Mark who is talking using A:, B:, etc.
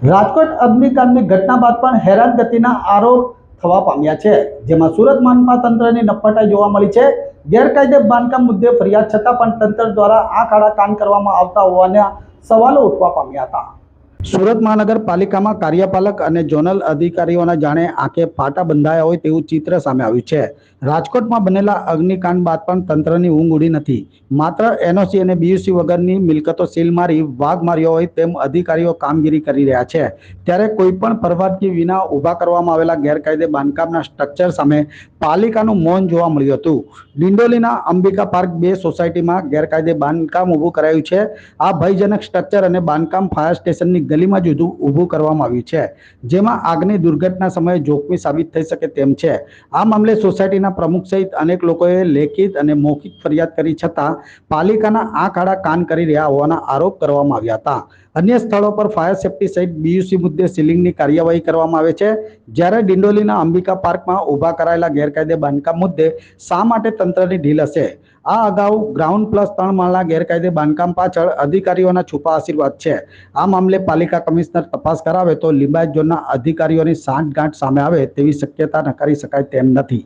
A: રાજકોટ અગ્નિકાંડની ઘટના બાદ પણ હેરાનગતિના આરોપ થવા પામ્યા છે, જેમાં સુરત મહાનપા તંત્રની નફ્ફટાઈ જોવા મળી છે। ગેરકાયદે બાંધકામ મુદ્દે ફરિયાદ છતાં પણ તંત્ર દ્વારા આંખ આડા કાન કરવામાં આવતા હોવાના સવાલો ઉઠવા પામ્યા હતા। સુરત મહાનગરપાલિકામાં કાર્યપાલક અને ઝોનલ અધિકારીઓના જાણે આંખે પાટા બંધાયા હોય તેવું ચિત્ર સામે આવ્યું છે। રાજકોટમાં બનેલા અગ્નિકાંડ બાદ પણ તંત્રની ઊંઘ ઉડી નથી। માત્ર એનઓસી અને બીયુસી વગરની મિલકતો સીલ મારી વાઘ માર્યો હોય તેમ અધિકારીઓ કામગીરી કરી રહ્યા છે, ત્યારે કોઈ પણ પરવાનગી વિના ઊભા કરવામાં આવેલા ગેરકાયદે બાંધકામના સ્ટ્રક્ચર સામે પાલિકાનું મૌન જોવા મળ્યું હતું। ડિંડોલીના અંબિકા પાર્ક 2 સોસાયટીમાં ગેરકાયદે બાંધકામ ઊભું કરાયું છે। આ ભયજનક સ્ટ્રક્ચર અને બાંધકામ ફાયર સ્ટેશનની ગલીમાં જ ઊભું કરવામાં આવ્યું છે, જેમાં આગની દુર્ઘટના સમયે જોખમી સાબિત થઈ શકે તેમ છે। આ મામલે સોસાયટીના પ્રમુખ સહિત અનેક લોકોએ લેખિત અને મૌખિક ફરિયાદ કરી છતાં પાલિકાના આંખ આડા કાન કરી રહ્યા હોવાના આરોપ કરવામાં આવ્યા હતા। અન્ય સ્થળો પર ફાયર સેફટી સહિત બીયુસી મુદ્દે સીલિંગની કાર્યવાહી કરવામાં આવે છે, જ્યારે ડિંડોલીના અંબિકા પાર્કમાં ઊભા કરાયેલા ગેરકાયદે બાંધકામ મુદ્દે શા માટે તંત્રની ઢીલ હશે? આ અગાઉ ગ્રાઉન્ડ પ્લસ 3 માળના ગેરકાયદે બાંધકામ પાછળ અધિકારીઓના છુપા આશીર્વાદ છે। આ મામલે પાલિકા કમિશનર તપાસ કરાવે તો લિંબાયત ઝોનના અધિકારીઓની સાંઠગાંઠ સામે આવે તેવી શક્યતા નકારી શકાય તેમ નથી।